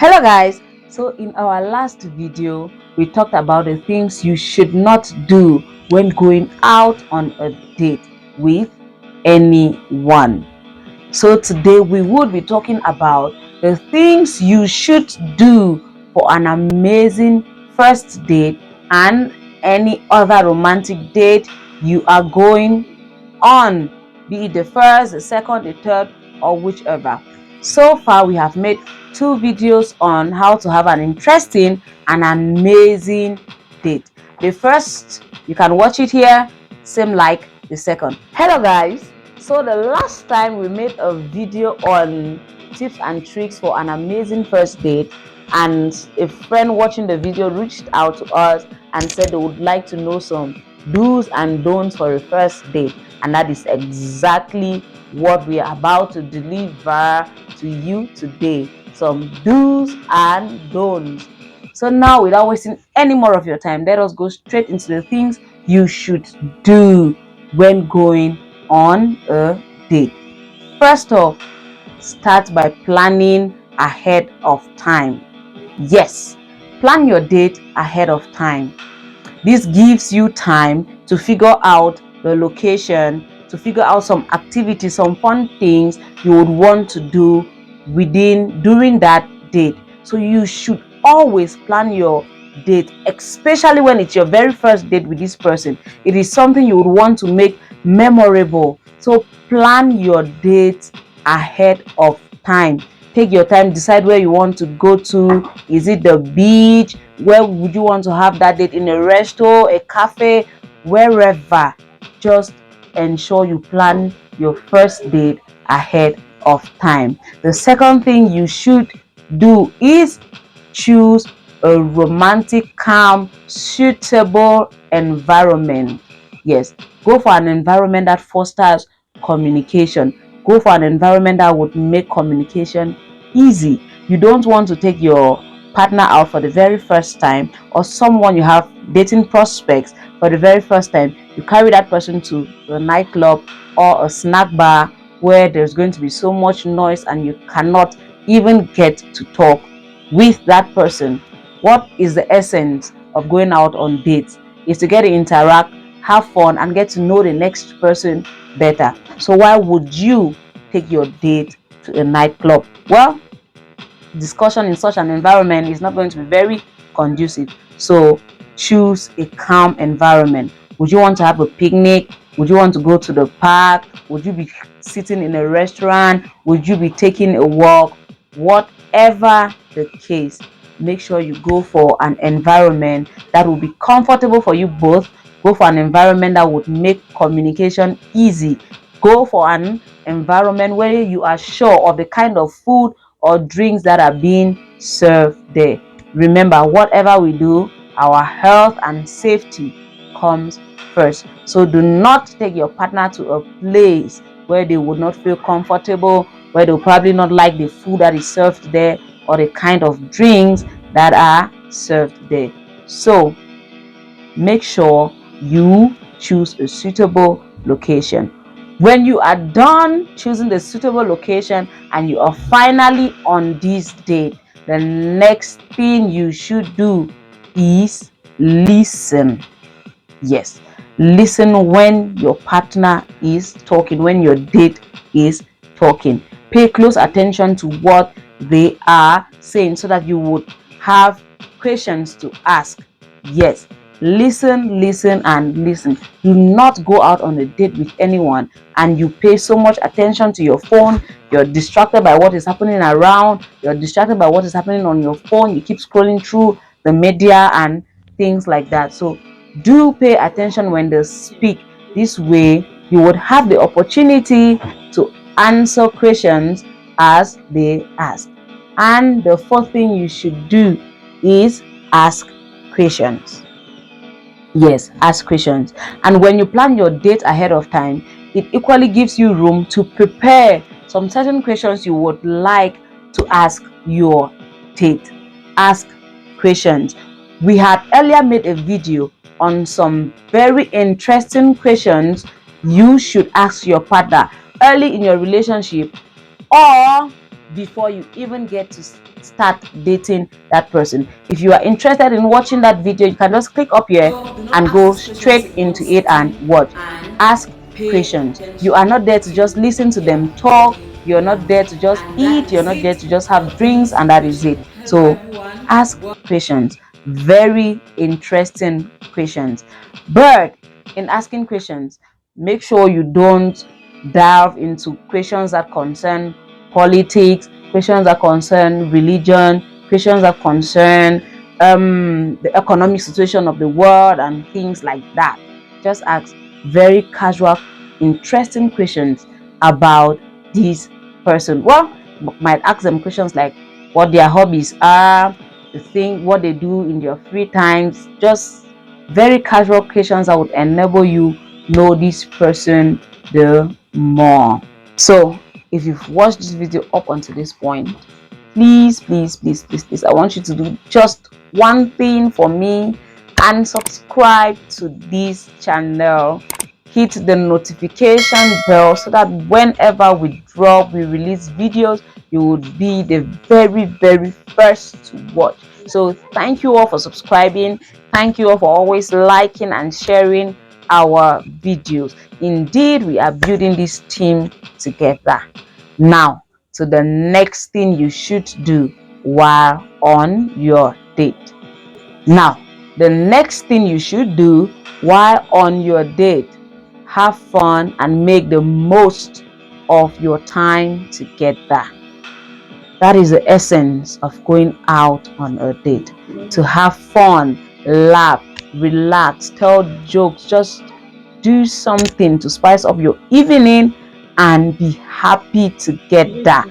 Hello guys, so in our last video we talked about the things you should not do when going out on a date with anyone. So today we would be talking about the things you should do for an amazing first date and any other romantic date you are going on, be it the first, the second, the third, or whichever. So far, we have made 2 videos on how to have an interesting and amazing date. The first, you can watch it here, same like the second. Hello guys, so the last time we made a video on tips and tricks for an amazing first date, and a friend watching the video reached out to us and said they would like to know some do's and don'ts for a first date, and that is exactly what we are about to deliver to you today. Some do's and don'ts. So now, without wasting any more of your time, let us go straight into the things you should do when going on a date. First off, start by planning ahead of time. Yes, plan your date ahead of time. This gives you time to figure out the location, to figure out some activities, some fun things you would want to do during that date. So you should always plan your date, especially when it's your very first date with this person. It is something you would want to make memorable. So plan your date ahead of time. Take your time, decide where you want to go to. Is it the beach? Where would you want to have that date? In a restaurant, a cafe, wherever. Just ensure you plan your first date ahead of time. The second thing you should do is choose a romantic, calm, suitable environment. Yes, go for an environment that fosters communication. Go for an environment that would make communication easy. You don't want to take your partner out for the very first time, or someone you have dating prospects for the very first time. You carry that person to a nightclub or a snack bar where there's going to be so much noise and you cannot even get to talk with that person. What is the essence of going out on dates? Is to get to interact, have fun, and get to know the next person better. So why would you take your date to a nightclub? Well, discussion in such an environment is not going to be very conducive. So choose a calm environment. Would you want to have a picnic? Would you want to go to the park? Would you be sitting in a restaurant? Would you be taking a walk? Whatever the case, make sure you go for an environment that will be comfortable for you both. Go for an environment that would make communication easy. Go for an environment where you are sure of the kind of food or drinks that are being served there. Remember, whatever we do, our health and safety comes first. So do not take your partner to a place where they would not feel comfortable, where they'll probably not like the food that is served there or the kind of drinks that are served there. So make sure you choose a suitable location. When you are done choosing the suitable location and you are finally on this date, the next thing you should do is listen. Yes, listen when your partner is talking, when your date is talking. Pay close attention to what they are saying so that you would have questions to ask. Yes, listen and listen. Do not go out on a date with anyone and you pay so much attention to your phone. You're distracted by what is happening around. You're distracted by what is happening on your phone. You keep scrolling through the media and things like that. So do pay attention when they speak. This way you would have the opportunity to answer questions as they ask. And the fourth thing you should do is ask questions. Yes, ask questions. And when you plan your date ahead of time, it equally gives you room to prepare some certain questions you would like to ask your date. Ask questions. We had earlier made a video on some very interesting questions you should ask your partner early in your relationship or before you even get to start dating that person. If you are interested in watching that video, you can just click up here So do not and ask go these questions straight in one into it and sitting watch. and Ask pay questions. You are attention not there to just to listen to their them talk. talking You're not there points. to just And that eat. You're is not there it to just for have drinks this and that is it. question. Hello So everyone. ask questions. Very interesting questions. But in asking questions, make sure you don't delve into questions that concern politics, questions that concern religion, questions that concern the economic situation of the world and things like that. Just ask very casual, interesting questions about this person. Well, might ask them questions like what their hobbies are, the thing, what they do in their free times. Just very casual questions that would enable you know this person the more. So if you've watched this video up until this point, please, please, please, please, please, I want you to do just one thing for me and subscribe to this channel. Hit the notification bell so that whenever we release videos, you would be the very first to watch. So thank you all for subscribing. Thank you all for always liking and sharing our videos. Indeed, we are building this team together. Now, to the next thing you should do while on your date. Now, the next thing you should do while on your date, have fun and make the most of your time together. That is the essence of going out on a date. To have fun, laugh, relax, tell jokes, just do something to spice up your evening and be happy together.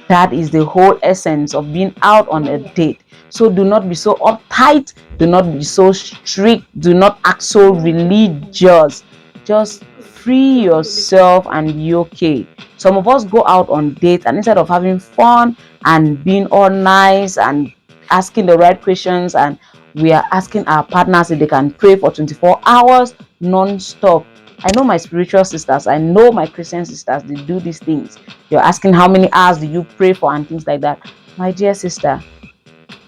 That is the whole essence of being out on a date. So do not be so uptight, do not be so strict, do not act so religious. Just free yourself and be okay. Some of us go out on dates and instead of having fun and being all nice and asking the right questions, and we are asking our partners if they can pray for 24 hours non-stop. I know my spiritual sisters, I know my Christian sisters, they do these things. You're asking how many hours do you pray for and things like that. My dear sister,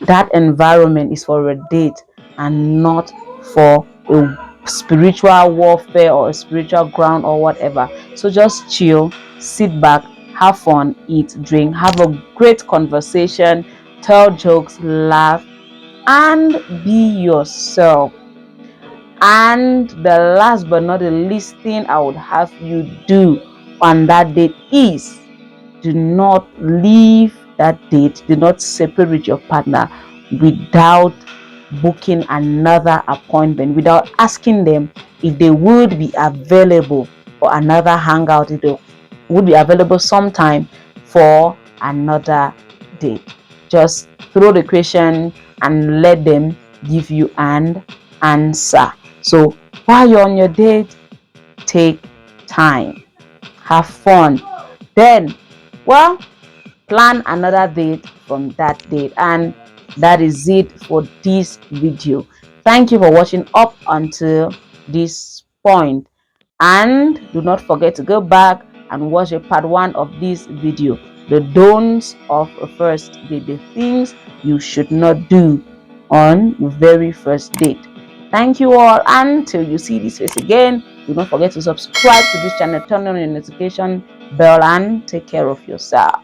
that environment is for a date and not for a spiritual warfare or a spiritual ground or whatever. So just chill, sit back, have fun, eat, drink, have a great conversation, tell jokes, laugh, and be yourself. And the last but not the least thing I would have you do on that date is do not leave that date, do not separate your partner without booking another appointment, without asking them if they would be available for another hangout, if they would be available sometime for another date. Just throw the question and let them give you an answer. So while you're on your date, take time, have fun. Then, well, plan another date from that date. And that is it for this video. Thank you for watching up until this point. And do not forget to go back and watch a part 1 of this video, the don'ts of a first date, the things you should not do on the very first date. Thank you all. Until you see this face again, do not forget to subscribe to this channel, turn on your notification bell, and take care of yourself.